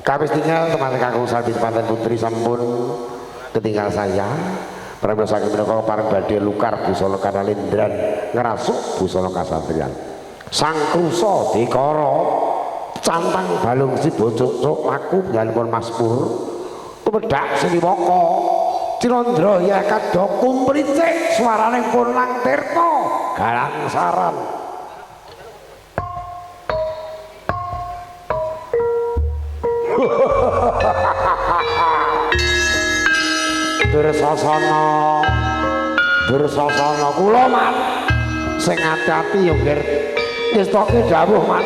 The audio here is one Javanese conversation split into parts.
Kawis tinggal teman kakung sabi teman putri sampun ketinggal saya pramila saking menika pareng badhe lukar busana kanalindran ngerasuk busana kasatriyan sang krusa dikara cantang balung si bocok cok laku njalipun Mas Pur tumedhak Sriwaka Cirandra ya kadha kumricik swaraning pun lang tirta galang saran Dursasana kula man sing ati-ati ya nggih ngestoke dawuh man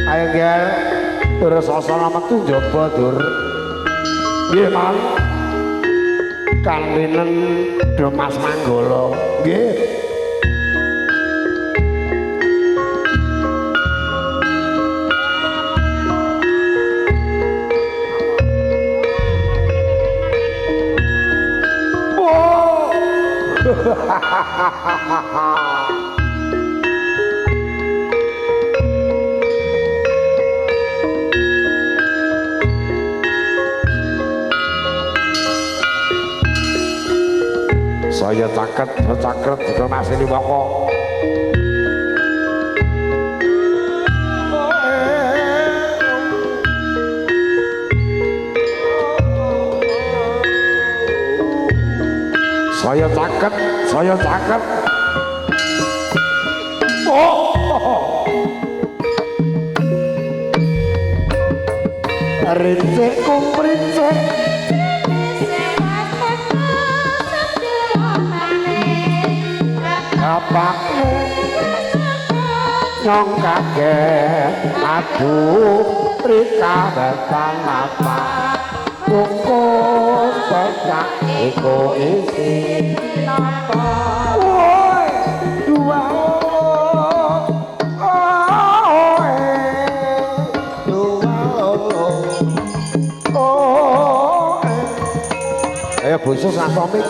ayo nggih Dursasana metu njaba dur nggih man kalinen Mas Manggala nggih saya caket juga masih di bawah saya caket rincik kumrincik apakmu nyong kaget aduh rika betan apa kukus pecah iku isi napa woi dua ayo busus ngasomik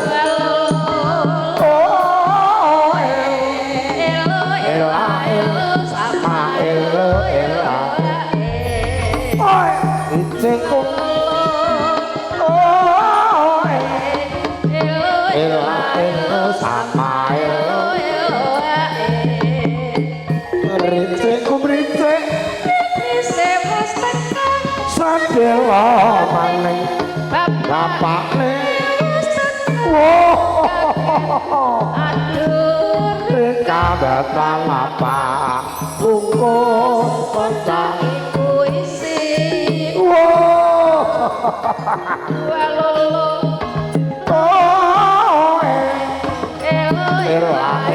maning bapakne aduh kabatan apa bungkus pecah puisi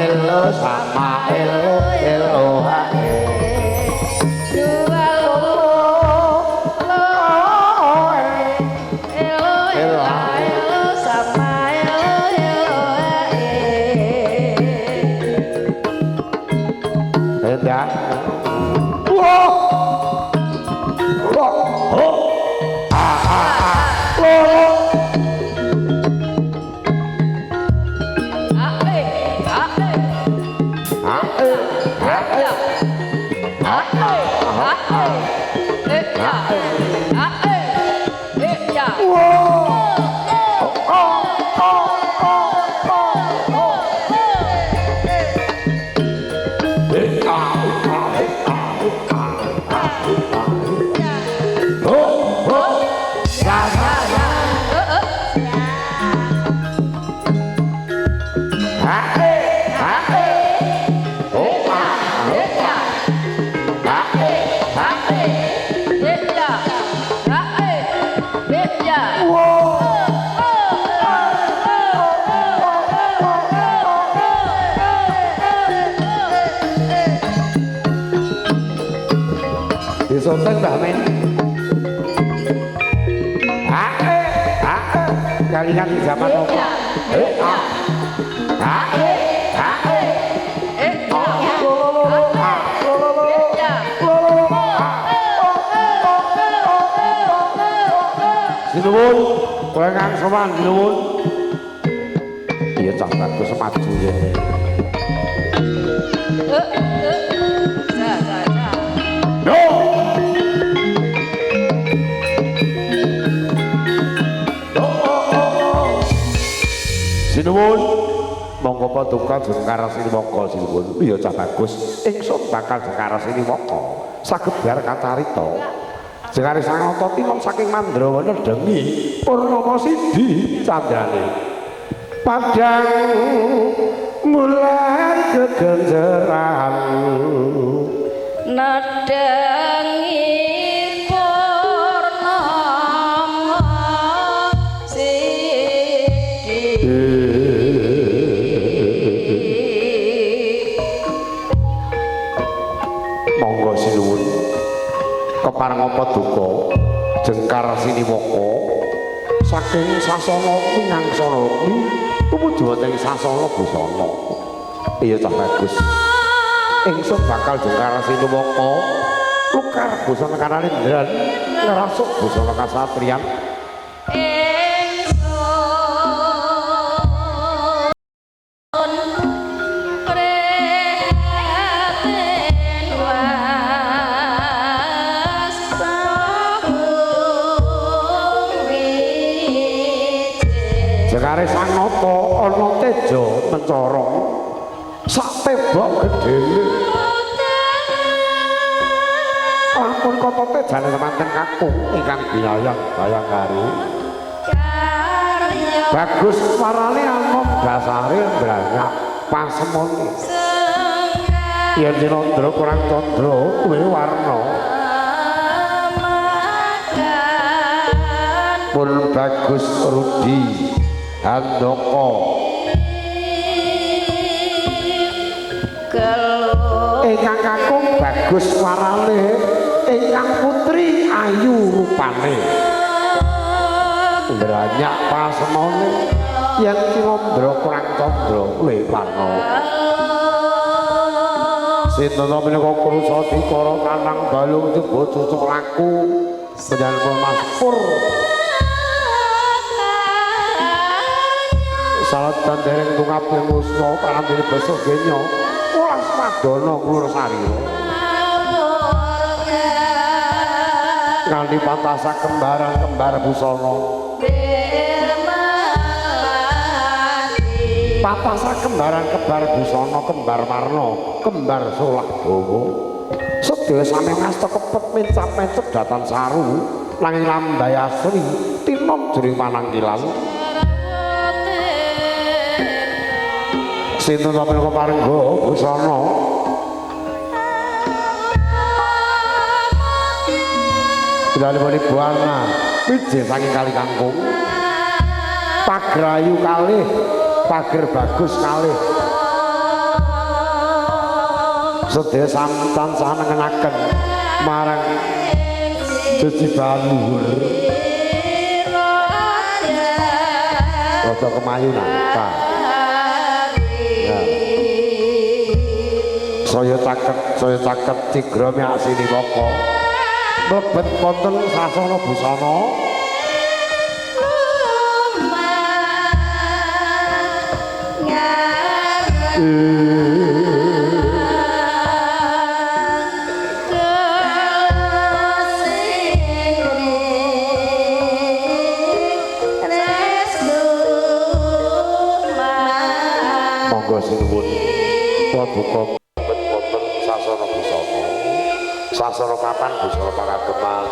elo sama elo Sultan Mbah Men. Kalian di zaman apa? Sinuwun. kowe kang sowan nuwun iya cah bagus maju ya no sinuwun monggo paduka Jengkar Siniwaka sinuwun iya cah bagus ingsun bakal Jengkar Siniwaka saged biar kacarita Jengkar Sangoto tinom saking Mandrawana dengi Purnama Sidi candrane padang mulai kegenjeran nadangi Purnama Sidi monggo sinuwun kepareng apa duka Jengkar Siniwaka saking sasana wingangsana tumuju wonten sasana busana iya cah bagus ingsun bakal Jengkar Siniwaka lukar busana Kanalindran ngrasuk busana kasatriyan Jengkar Sangoto ana teja mencorong sak tembok gedene ampun kata tejane semanten kakung ingkang binayang bayangkari bagus warane anom dasare branyak pasemone yen Dinandra kurang candra kuwi warna pun bagus Rudi Handoko ingkang kakung bagus warane ingkang putri ayu rupane banyak pasemone yen Dinandra kurang candra kuwi warna sinten menika krusa dikara kanang balung jebo cocok laku panjenengan Mas Pur salat dan dereng tungap musna parambene basa genya welas madana ngulur sarira nganti pantasa kembar busana patasa kembar busana kembar warna kembar solah dawa sedaya sami ngasta kepet mencap-mencep datan saru nanging lambai asri tinom jering panangkilan sinten menika parengga busana dalem buana pije saking Kali Kangkung pagrayu kalih pager bagus kalih sedaya samtan sanengenaken marang Jeji Baluhur rada kemayunan Pak saya caket Cigra Myak Siniwaka mlebet wonten sasana busana monggo sinuwun paduka wonten sasana busana sasana papan busana pangageman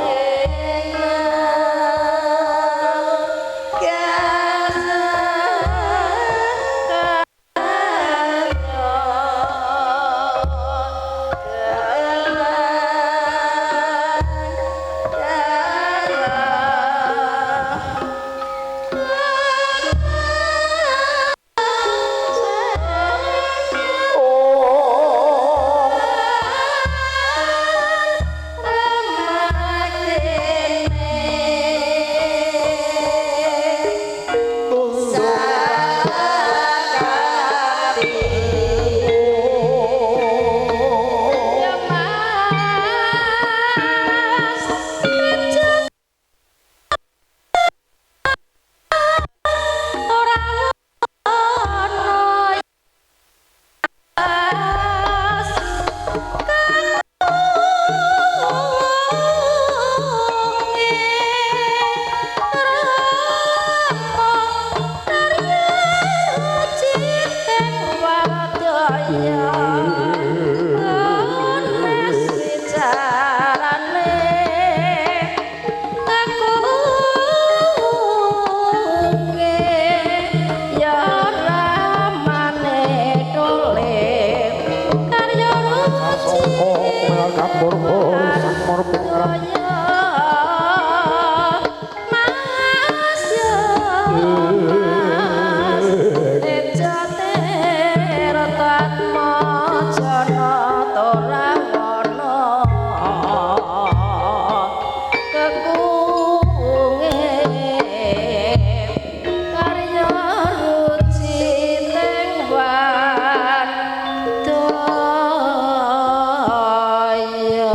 murmur samur pingrem Mas ya ejate retat mojana torangono kekunge karya ruci tengwan daya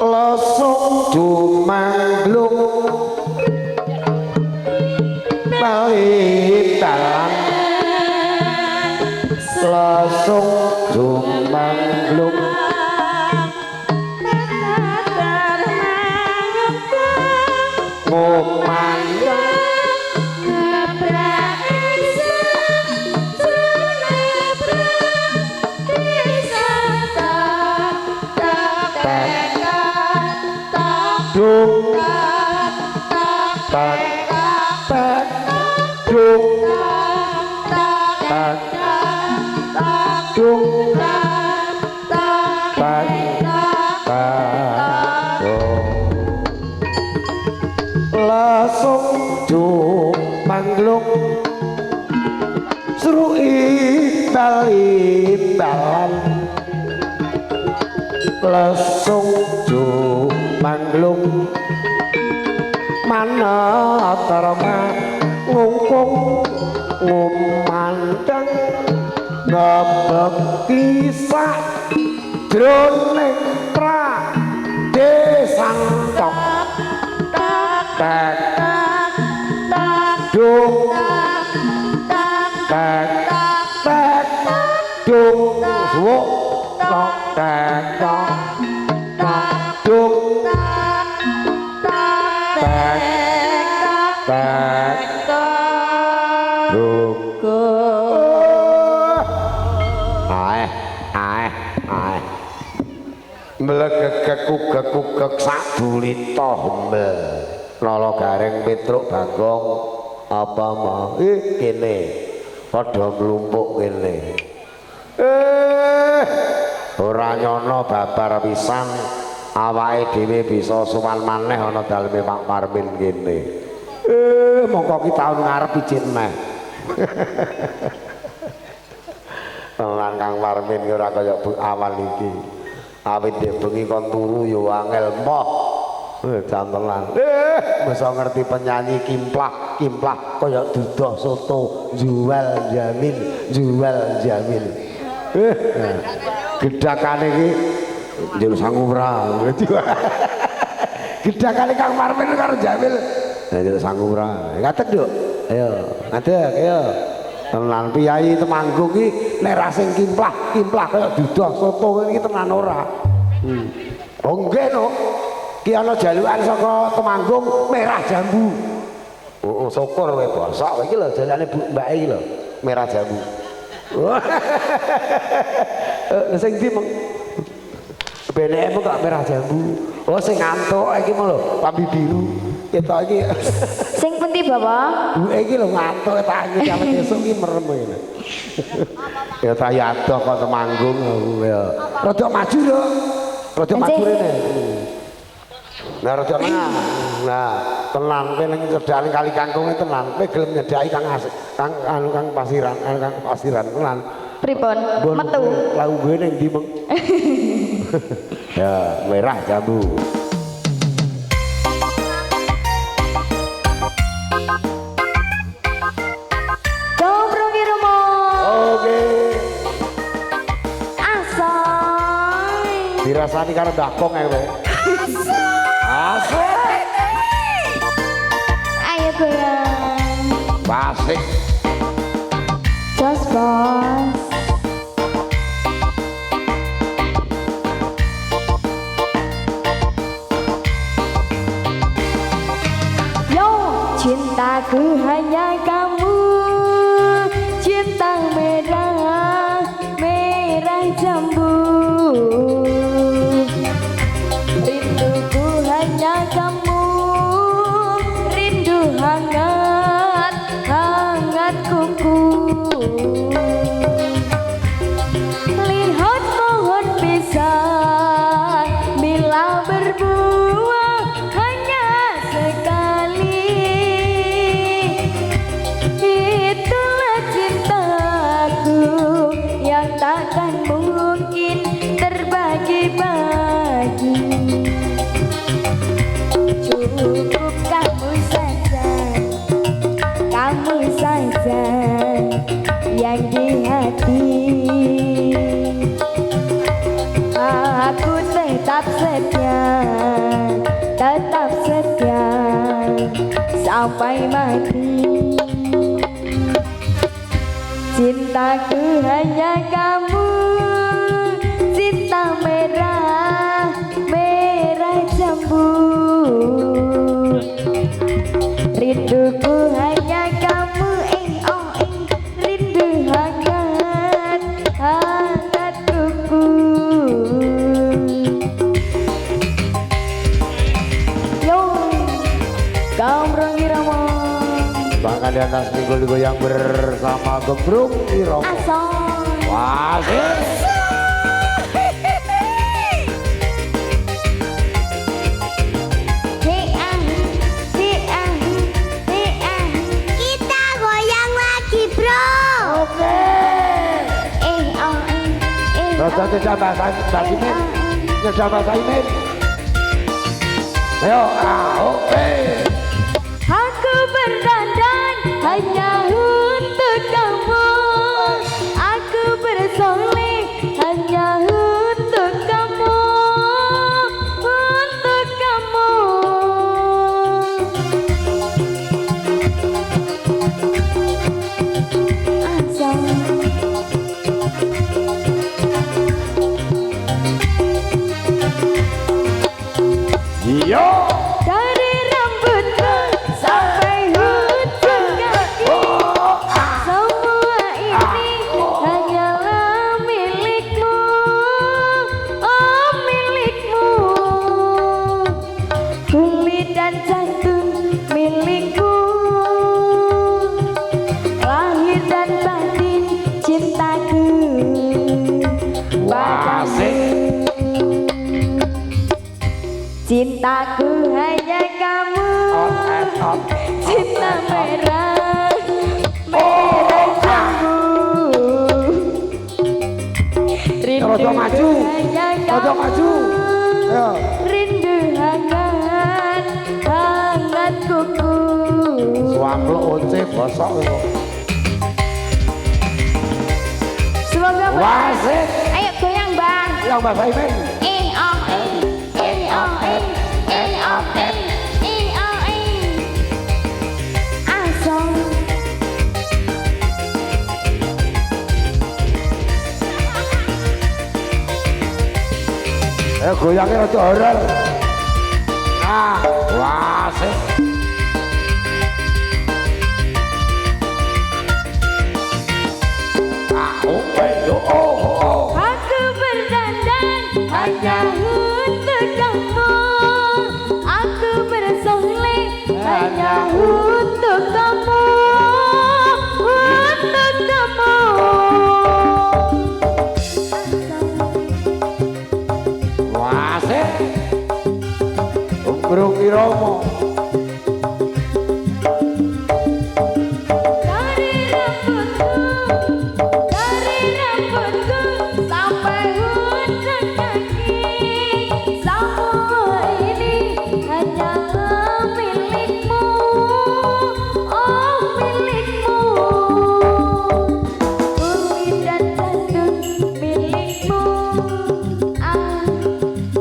lesung dumanglung bali dalan lesung dumanglung ngomandeng dung tak tak dung tak dung tak tak langsung jumanglung seru'i bali-balan langsung jumanglung mana terma ngungkung ngumandeng ngebekti sak jroning pra desang tok tak dung tak tak dung suwuk tok tak tok dung tak tak dung ae ae ae mlegegek-ugek sak bulita hembe lala garing petruk bagong apa mau kene padha mlumpuk kene ora nyono babar pisan awake dhewe bisa suwan maneh ana daleme Pak Parmin kene mongko ki taun ngarep ijin meh tenan Kang Parmin ki ora kaya awal iki awit dek bengi kon turu yo angel moh jantelan bisa ngerti penyanyi kimplah kaya dudoh soto jual jamil gedakane iki njur sangura gedakane Kang Parmin karo Jamil njur sangura ngadeg nduk ayo ngadeg ayo tenan piyai Temanggung iki nek ra sing kimplah kaya dudoh soto iki tenan ora oh nggih no ki ana jalukan saka Temanggung merah jambu oh syukur kowe bosok iki lho jalane mbake iki lho merah jambu sing ndi mong benekmu kok merah jambu oh sing ngantuk iki mong lho pambi biru ketok iki sing pundi Bapak duwe iki lho ngantuk tak iki sampe esuk iki merem ngene ya tak yadoh kok Temanggung ya rada maju lho rada maju rene nah rada nah tenan kowe ning cedhake kali kangkunge tenan kowe gelem nyedhaki Kang Kang Pasiran tenan pripun metu lau gue ning ndi meng ya merah jambu Dobro Wirmo oke asai dirasani karo Mbah Kong ya kowe asik ayo goyang asik jos bos yo cintaku hanya kamu cinta merah jambu rinduku hanya kamu rindu hangat kuku lihat sampai mati. Cintaku hanya kamu, cinta merah, merah jambu. Rinduku hanya kamu, rindu hangat, hangat kuku. Yo, kaum Irama. Bahkan di atas pinggul digoyang bersama Gembrung Irama. Asal. Wah, kita goyang lagi, bro. oke. Terus tidak bahasa Imin, tidak bahasa Imin. Ayo, oke. Aku berdandan hanya untuk kamu. Aku bersolek hanya untuk kamu. Untuk kamu. Asal. Yo. Dari rambutku sampai ujung kaki, semua ini hanyalah milikmu, oh milikmu. Kulit dan jantung milikku, lahir dan batin cintaku padamu. Cintaku hanya kamu, cinta merah, merah jambu. Rindu maju, hanya maju. kamu, Ayo. rindu hangat, hangat kuku. Suamlo once bosok itu. Semoga Wasit. ayo goyang bang. Yang bahasa Imin. Asal. Goyangnya rada horor. Nah, wasit. Aku berdandan hanya untuk kamu. Aku bersolek hanya untuk kamu. Untuk kamu. Wasit. Gembrung Irama. Dari rambutku sampai ujung kaki, semua ini hanyalah milikmu, oh milikmu. Kulit dan jantung milikmu,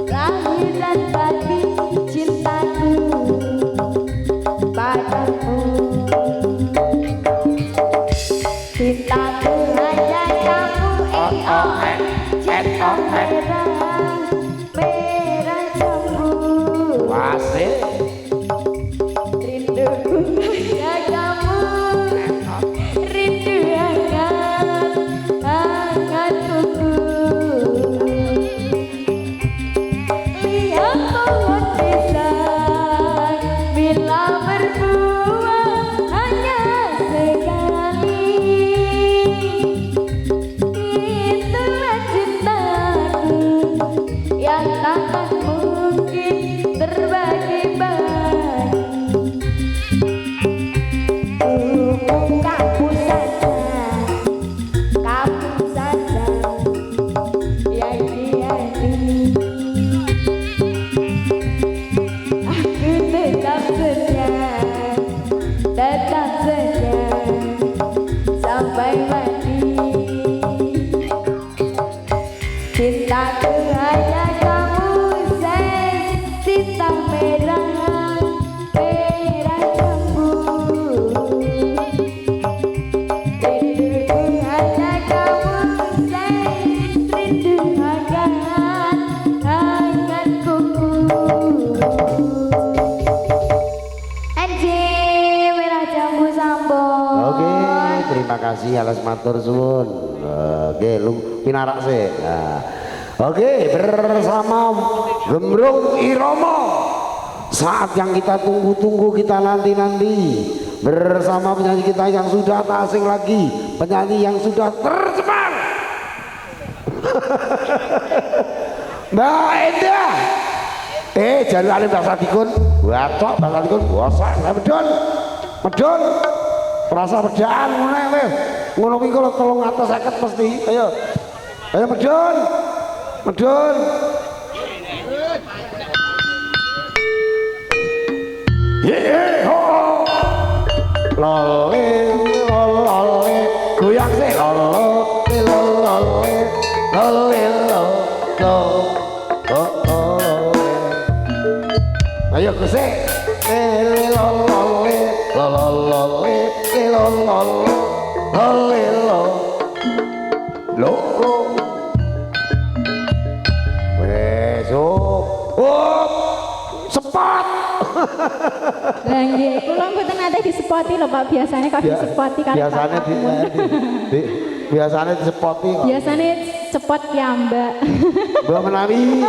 lahir dan batin cintaku padamu. Cintaku hanya kamu, cinta merah, merah jambu. Wasit. Rinduku hanya kamu, rindu hangat, hangat kuku. Lihat pohon pisang bila berbuah hanya sekali. Itulah cintaku terima kasih alas matur suwun. Oke, lu pinarak sih. Nah. Oke, bersama Gembrung Iromo. Saat yang kita tunggu-tunggu, kita nanti-nanti. Bersama penyanyi kita yang sudah tak asing lagi, penyanyi yang sudah tercemar. Mbak Endah. Jalur alim bahasa dikun. Wacok bahasa dikun. Bosak, medon. Medon. Perasa pedaan ngono wis. Ngono kuwi kalau 350 mesti. Ayo. Ayo medon. Medon. Ho. Lole lole goyang sih lole lole lole ayo kusik lole lole lole loko wes sepot Lah nggih, kula mboten nate disepoti lho Pak, biasanya kok disepoti kali biasanya biasanya disepoti kok. Biasanya cepot ya Mbak. Mbak menawi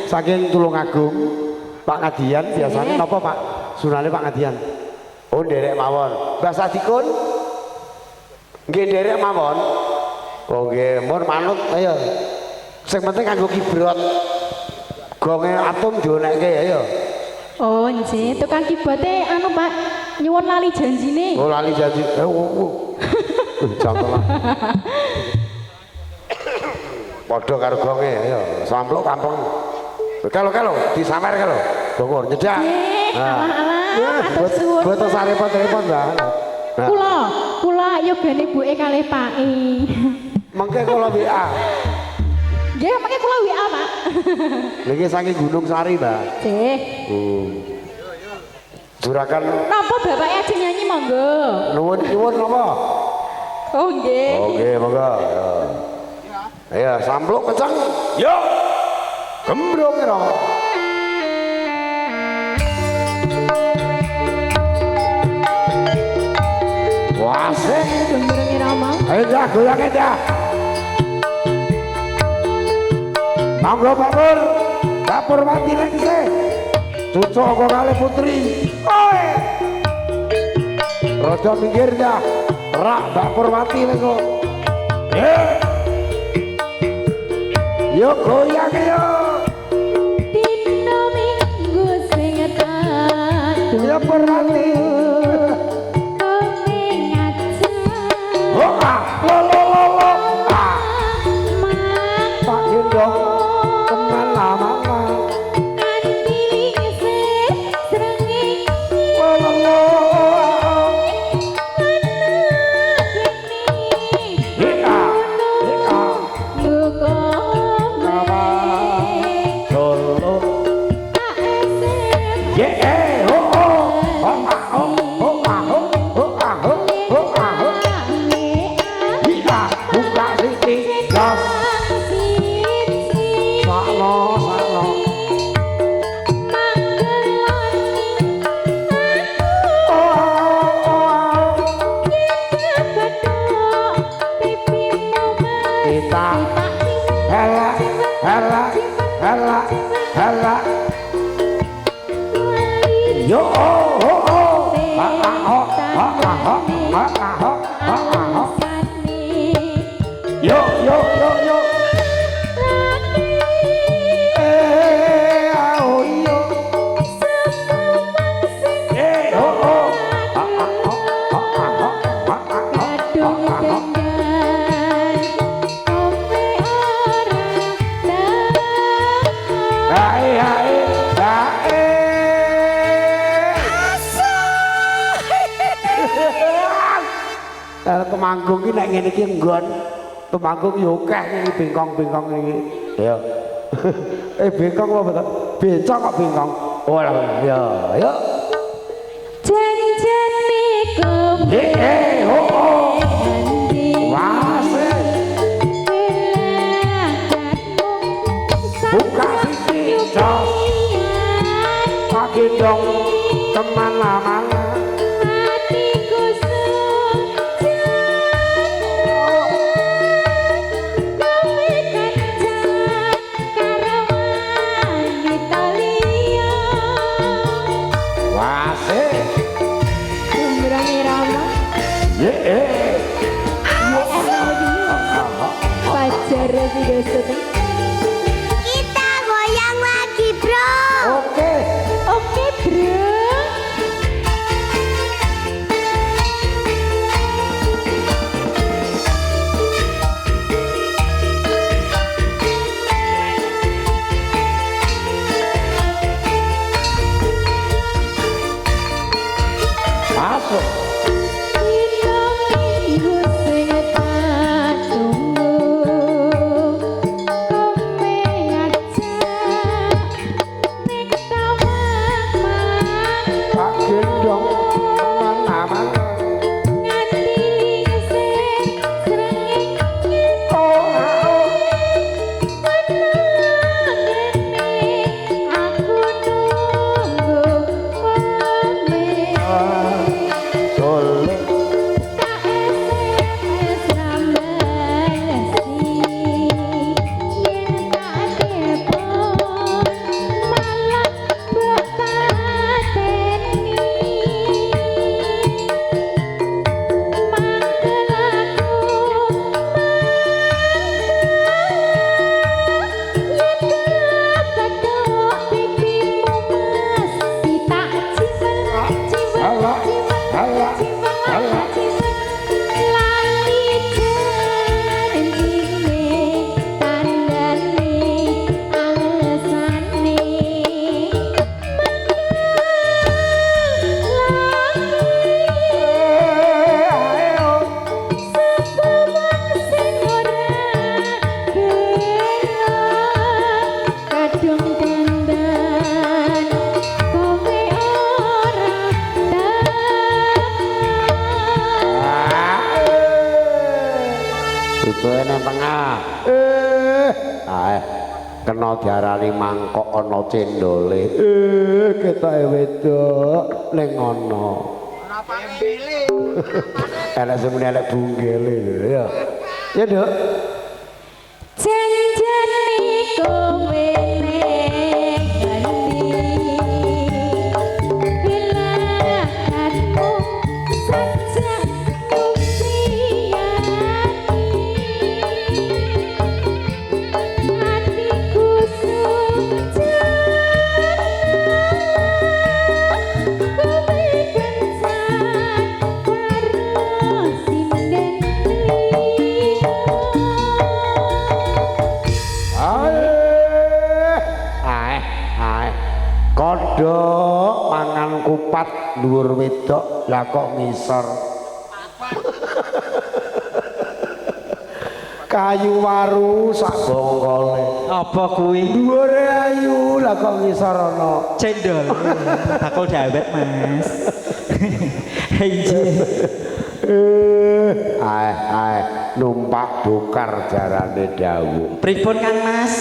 saking Tulungagung Pak Ngadian biasanya napa Pak? Sunane Pak Ngadian. Oh nderek mawon. Mbah Sadikun nggih nderek mawon. Oh nggih, mun manut ayo. Sing penting kanggo kibrot. Gonge atom dionekke ayo. Oh nggih, tukang kibote anu Pak, nyuwun lali janjine. Oh lali janji. Contoh lah. Padha karo gonge ayo. Sampluk kampung. Kalau disawer kalau. Bongor nyedak. Alah, atur suwun. Boten sarepot-repot, Mbak. Kula yogane buke kalih Pake. Mengke kula WA. Nggih, mengke kula WA, Pak. Niki saking Gunung Sari, Mbak. Nggih. Juragan Napa bapake aja nyanyi monggo. Nuwun napa? Oh nggih. Oke, monggo. Ayo, sampluk kencang. Yo. Gembrung Iromo. Wasik Gembrung Iromo. ayo dah goyang dah. Monggo Pak Pur. Dapur mati lagi sih. Cucu kok kali putri. Oi. Rojo minggir dah. Rak dapur mati lagi kok. Yo goyang yo. Dino minggu sing tak. Ya perhati. Oh ah, lo ah. Pak Gendong teman lama. Temanggung iki nek ngene iki nggon temanggung yo akeh iki bengkong-bengkong iki. Ya. Bengkong apa betul? Bencong kok bengkong. Oh ya, ya. Janjane oh. Wase. Buka sisi jos. Pak Gendong teman lama. Hatiku Fajar video syuting. Kita goyang lagi, bro. Oke. Oke, bro. Masuk. Tak gendong teman-teman. Solo. Tutuke nang tengah. Kena diarani mangkok ana cendole. Ketoke wedok ning ana. Ora pembele. Ana semene elek bunggele lho ya. Ya, Dok. Janjane kowe ning ngendi Bilakanmu sejak hatiku sujud kowe kencan karo sinden Kodhok mangan kupat dhuwur wedok lah kok ngisor. Kayu waru sak bongkole. Apa kuwi? Dhuwure ayu lah kok ngisor ana Cendol. Bakul dawet, Mas. Iya. Numpak bokar jarane dawuh. Pripun Kang Mas?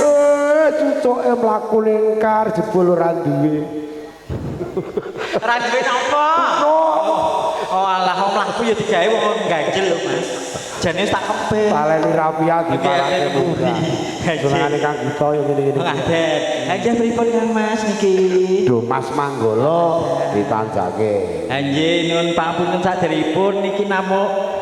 Cucuke mlaku lingkar jebul ora duwe. Ora duwe napa? Oh alah wong mlaku ya digawe wong ganjel lho Mas. Jane wis tak kempet. Taleni rapia diparake buri. Senengane Kang Gito ya ngene-ngene. Ngaden. Anjir pripun Kang Mas niki? Do Mas Manggolo ditanjake. Anjir nyuwun pangapunten saderipun niki namung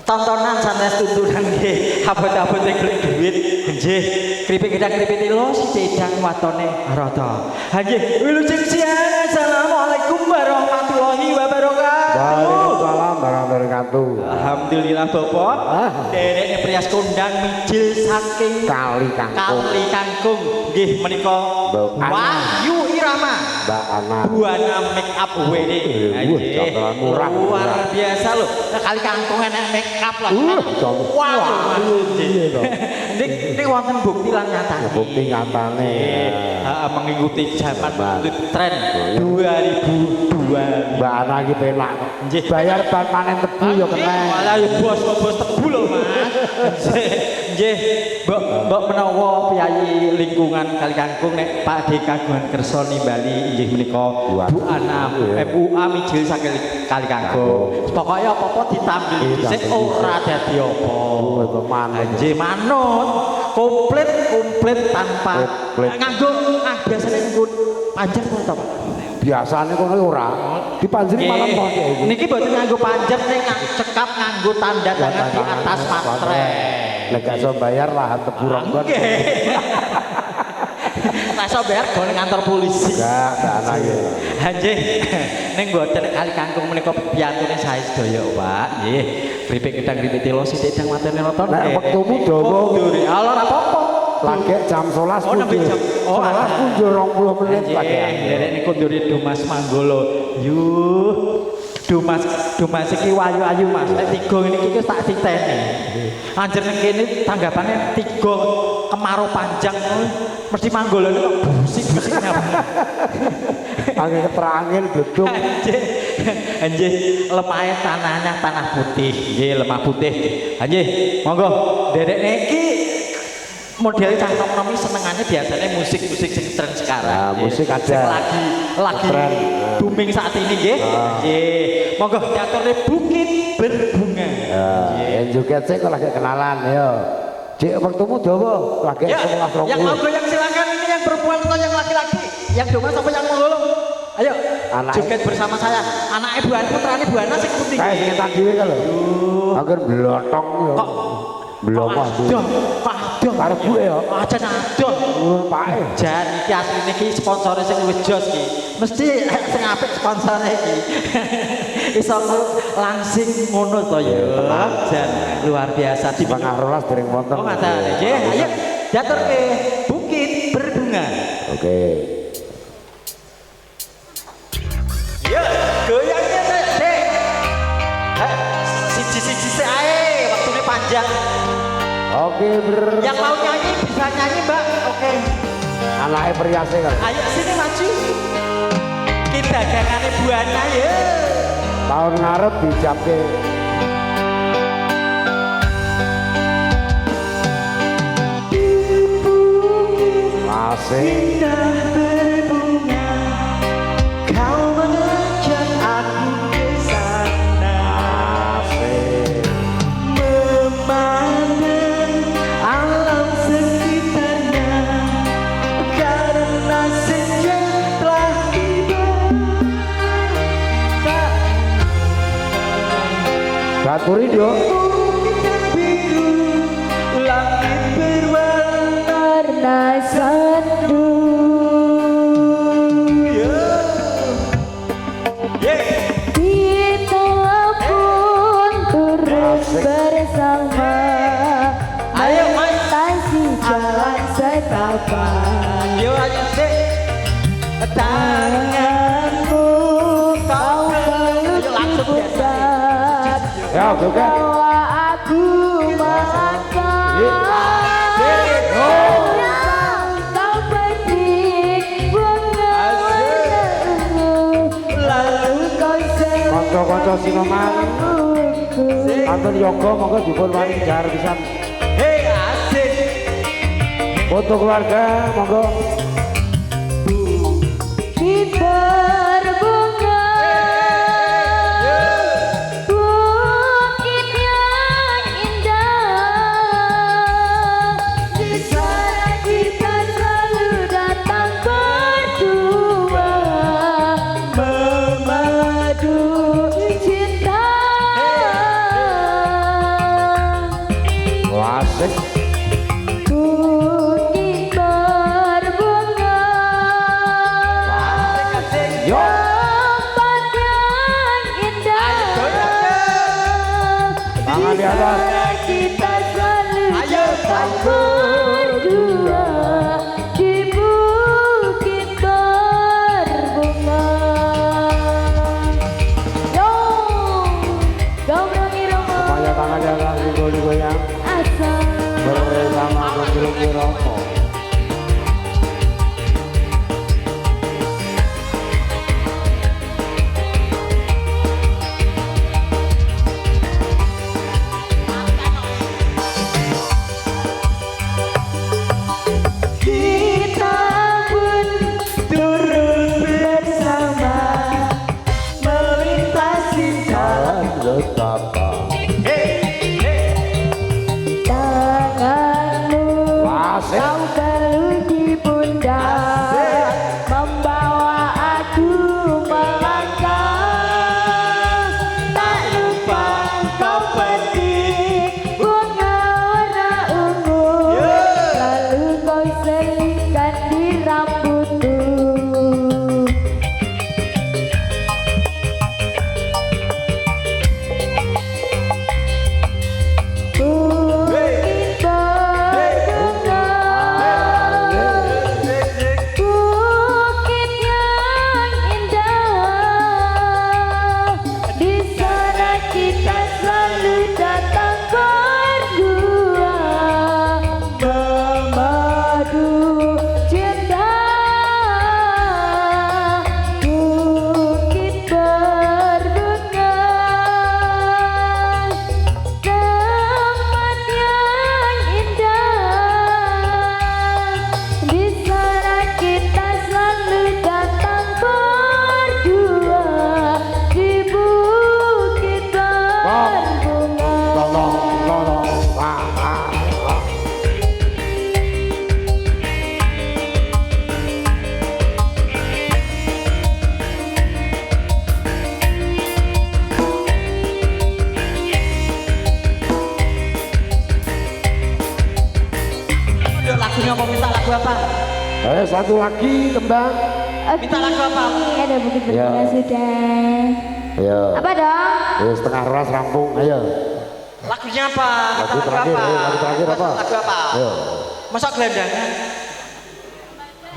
tontonan sanes tuntunan nggih abot-abot golek duit nggih kripik gedang kripik lho sidang watone rada nggih wilujeng siang assalamualaikum warahmatullahi wabarakatuh. Waalaikumsalam warahmatullahi wabarakatuh. Alhamdulillah Bapak derek prias kondang mijil saking Kali Kangkung nggih menika Wahyu Irama Mbak Ana Buana make up WD contohan murah luar biasa loh Kali Kangkung enak make up lah wah ini wonten bukti lan nyatane bukti nyatane mengikuti zaman tren 2002 Mbak Ana iki penak bayar ban panen tebu ya kena malah ya bos tebu lho Mas nggih mbok menawa piyayi lingkungan Kali Kangkung nek Pak D kagungan kersa nimbali inggih menika Bu Ana MUA mijil saking Kali Kangkung pokoke apa-apa ditambil dhisik ora dadi apa nggih manut komplit tanpa nganggo biasane nggo panjer to, Pak? Biasane kono ora. Dipanjeri malam kok iki. Niki mboten nganggo panjer ning cekap nganggo tanda tangan di atas matre. Nek gak iso bayar lahan tebu ronggon. Nek iso bayar go ning kantor polisi. Gak ana iki. Ha nggih. Ning mboten kali kangkung menika piyantune sae sedaya, Pak. Nggih. Kripik gedang kripik telo sithik dang matene roton. Nek wektumu dawa Duri. Ora apa-apa. lagi jam 11 Oh, nembe jam. Oh, 11 kunjur 20 menit lagi. Derek niku nduri Dumas Manggolo. Yuh. Dumas iki wayu-ayu Mas. Nek tiga ngene iki wis tak titeni. Anjer ning kene tanggapane tiga kemarau panjang mesti Manggolo kok busik-busik nyapa. Angin keterangin bleduk. Anjir lemahe tanahnya tanah putih. Nggih, lemah putih. Anjir, monggo derek niki model cah nom-nom senengannya biasanya musik-musik sing tren sekarang. Nah, musik ada. Sing lagi Tren. booming saat ini nggih. Nggih. Monggo teaternya Bukit Berbunga. Ya, juga cek kalau lagi kenalan ya. Cek waktumu dawa lagi Ya, 11 yang mau goyang silakan, ini yang perempuan atau yang laki-laki? Yang Dumas apa yang Manggolo? Ayo, Anak- joget bersama saya. Anak ibu Ana, putrane Bu Ana sing putih. kayak sing tak dhewe kalau. Angger blotong ya. Kok Blomah adoh, adoh. Arep gue ya. Aja adoh. Pake. Jan iki asline iki sponsore sing wis jos iki. Mesti sing apik sponsore iki. Iso langsing ngono to ya. Jan luar biasa di Pengaruh dereng wonten. Oh ngaten nggih. Ayo diaturke Bukit Berbunga. Oke. Ya, goyangnya Dek. Siji-siji sik ae, waktune panjang. Oke, Yang mau nyanyi bisa nyanyi, Mbak. Oke. anaknya periase kan. Ayo sini maju. Kita dagangane Bu Ana ya. Tahun ngarep dijapke. Masih. Indah berbunga, kau mengajak aku ke sana. Masih. Memandang alam sekitarnya, karena senja telah tiba. Tak Baturi do. bukit biru, langit berwarna sendu. Kita pun turut bersama Ayo, Mas. melintasi jalan setapak. Yo ayo sih. Tanganmu kau peluk di pusat, Ya, oke. bawa aku makan. Kau petik bunga warna ungu, lalu kau Kanca-kanca sinoman. Antun yoga monggo dipun wani jar pisan. Hei asik. Foto keluarga monggo. Bukit berbunga, bukit yang indah, di sana kita selalu datang berdua, memadu cinta. Wasik. Bukit berbunga, Yo. tempat yang indah, Tangan di atas. kita selalu Ayo, datang berdua di bukit berbunga. Yo, gomrongi romo Semuanya tangan di atas digoyang. asal. Bersama Gunjung Romo. Kita pun turut bersama melintasi jalan. Tanganmu Wasik. kau peluk di pundak, membawa lagu apa? Satu lagi tembang. Minta lagu apa? Ada bukit berbunga sudah. Ayo. Apa dong? Setengah rolas rampung. Ayo. Lagunya apa? Lagu terakhir. Lagu terakhir apa? Lagu apa? Ayo. Masa gelandangan?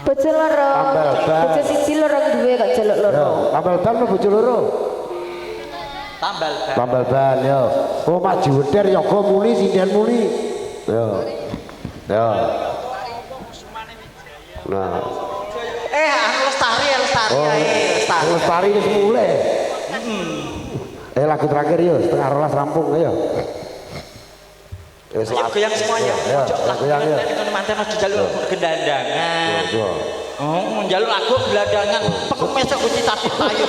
Bojo loro. Tambal ban. Bojo siji loro duwe kok jeluk loro. Tambal ban apa bojo loro? Tambal ban. Tambal ban yo. Oh maju weder yoga muni sinden muni. Yo. Yo. Nah. Lestari ya, lestari ya, lestari. Lestari wis mulai. Lagu terakhir yo, setengah rolas rampung ayo. Wis goyang semuanya. Ojo lagu yang yo. Itu manten aja jaluk gelandangan. Yo. Oh, jaluk lagu gelandangan. Pengemis kok cita-cita ayo.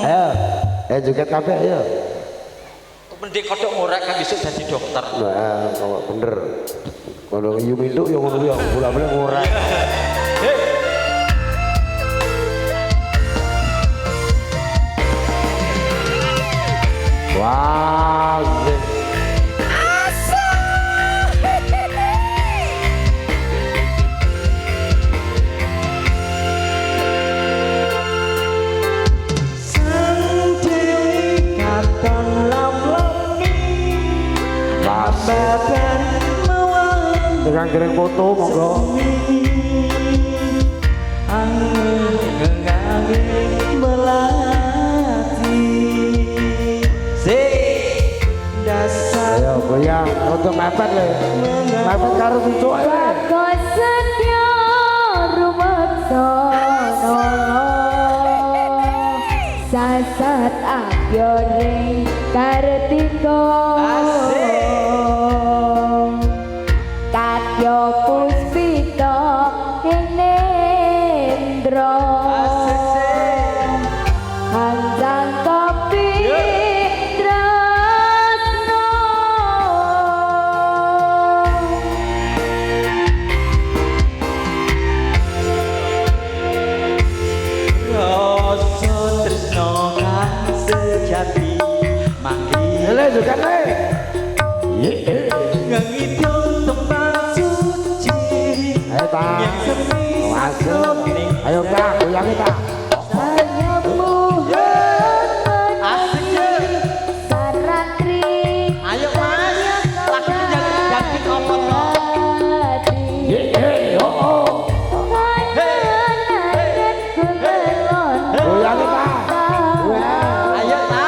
Ayo. Joget kabeh ayo. Mending kodok ngorek kan besok jadi dokter. Nah, kalau bener. Kalau yu mindu yang ngono ya, bola-bola ngorek. Wah, dengan gereng foto monggo. Ayo goyang untuk mepet le. Mepet karo cucuk ae. Kau setia rumekso sasat abyore kartika katyo puspita enendra hanjang kopi tresno Rasa tresno kan sejati manggil Ele juga le. ngidul tempat suci Ayo ta. yang seni Ayo ta, goyang ta. sayangmu asik ya. saratri Ayo mas, lagu jadi kompot no. Goyang ta. Ayo ta.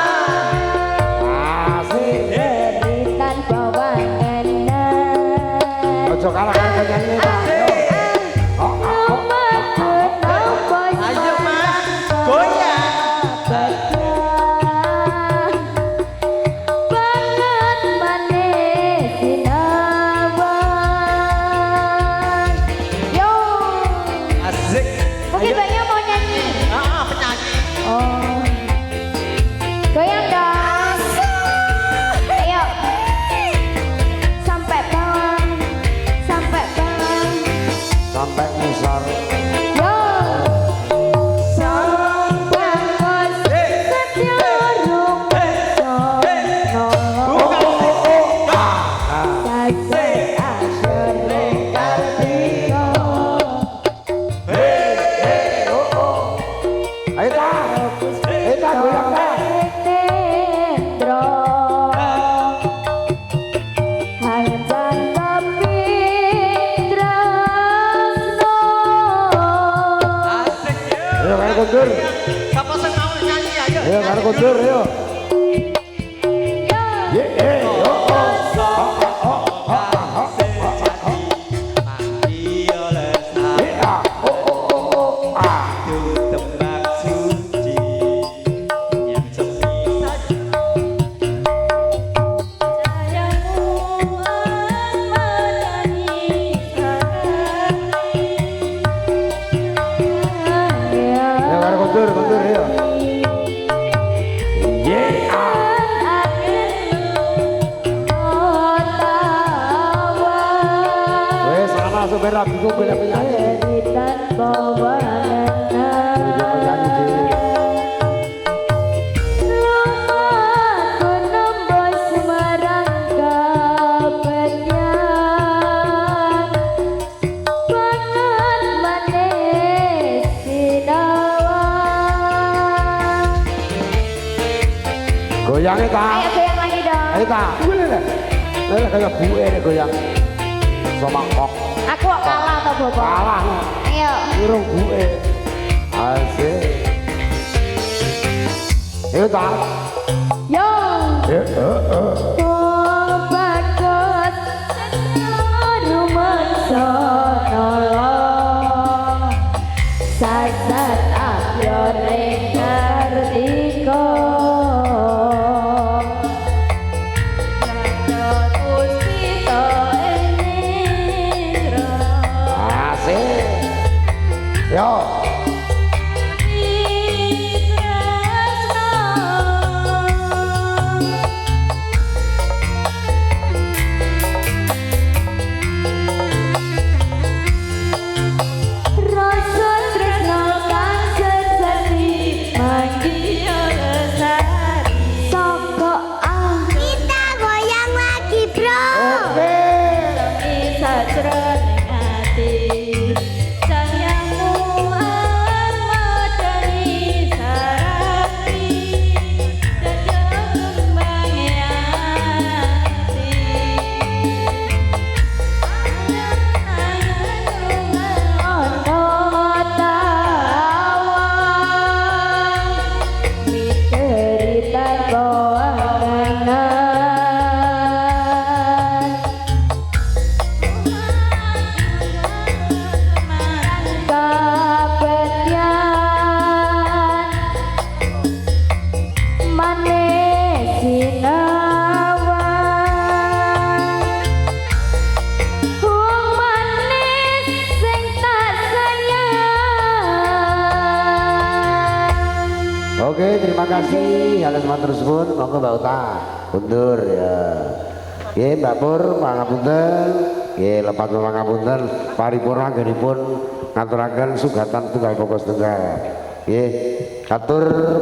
Asik. Berikan bawangan Ojo kalah karo penyanyi ta. Ayo mas, goyang. Banget manis sinawan. Yo, Asik. mungkin banyak mau nyanyi. Penyanyi. Oh, goyang dong. Ayo, sampai bawah, sampai bawah. Sampai misar. Yo, sampai kos setia rumekso sasat asyore kartika Ayo ta. Ayo ta goyang ta. enendra hanjang kopi tresno Asik ya. Ayo karo kondur. Siapa sing mau nyanyi ayo. Ayo karo kondur ayo. Ayo karo kondur ayo. Wes ana sopir ragu bela penyanyi. Goyangnya ta. Ayo goyang lagi dong. Ayo ta. Boleh deh. Lha kayak buke nek goyang. Sama kok. Aku kok kalah atau Bobo? Kalah. Ayo. Urung buke. Asik. Ayo ta. Yo. Heeh. Oh bagus. Rumangsa nolong. Sasat akhire kartika. Yo. Rasa tresno kang sejati manggil lestari. Soko Kita goyang lagi bro. bisa jroning ati. Cahyamu medeni sarati. Dadi kembang ati. Oke, terima kasih atas matur suwun. Monggo Mbak Uta mundur ya. Nggih, Mbak Pur, pangapunten. Nggih, lepat pangapunten. Paripurna anggenipun ngaturaken sugatan tunggal pokok tunggal. Nggih, atur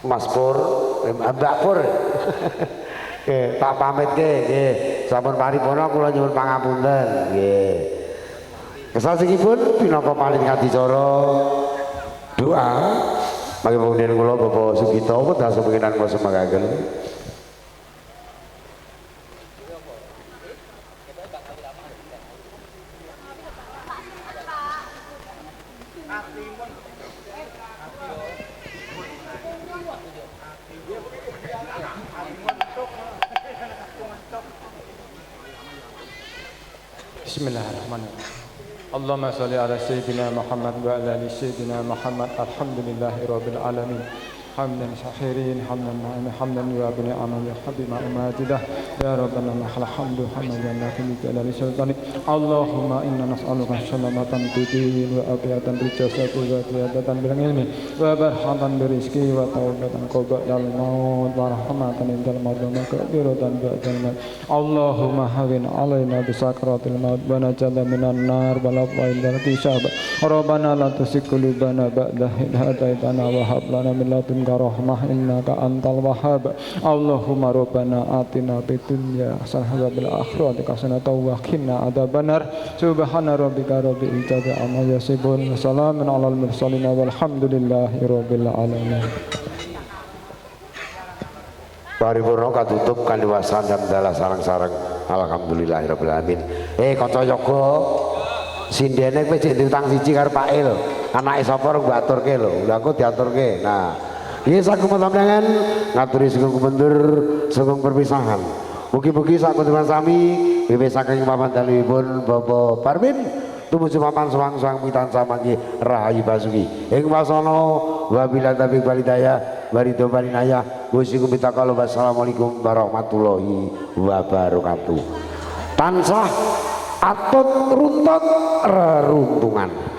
Mas Pur, Mbak Pur. Nggih, tak pamit nggih. Sampun paripurna kula nyuwun pangapunten. Nggih. Kesasingipun pinaka paling adicara doa mangke punggen kula Bapak Sugito wedal sepenginan kula semagaken. Bismillahirrahmanirrahim. Allahumma salli ala sayyidina Muhammad wa ala ali sayyidina Muhammad. Alhamdulillahi rabbil alamin. حمدا شاكرين حمدا نعيم حمدا يوافي نعمه ويحب ما ماجده يا ربنا لك الحمد حمدا لك بجلال سلطانك اللهم انا نسالك سلامة في الدين وعافية في الجسد وزيادة بالعلم وبرحة بالرزق وتوبة قبل الموت ورحمة عند الموت ومغفرة بعد الموت اللهم هون علينا بسكرات الموت ونجنا من النار والعفو عند الحساب ربنا لا تزغ قلوبنا بعد إذ هديتنا وهب لنا من لدنك rahmah innaka antal wahhab Allahumma rabbana atina fid dunya hasanah wa fil akhirati hasanah wa qina adzabannar subhana rabbika rabbil izzati amma yasifun wa salamun alal mursalin walhamdulillahi rabbil alamin. Paripurna katutup kaliwasan dan dalah sarang-sarang alhamdulillahirabbil alamin. Kanca yoga sindene kowe jek diutang siji karo Pak Il. Anake sapa rung mbok aturke lho. Lha aku diaturke. Nah, iya saku mentambangan ngaturi sugeng kubendur sugeng perpisahan. Mugi-mugi sakutuban sami wiwit saking papan dalipun Bapak Parmin tumuju papan suwang-suwang pitan samanggi rahayu basuki. Ing wasana wabillahi taufiq wal hidayah warido barinayah Gusti kumitaka wassalamualaikum warahmatullahi wabarakatuh. Tansah atut runtut reruntungan.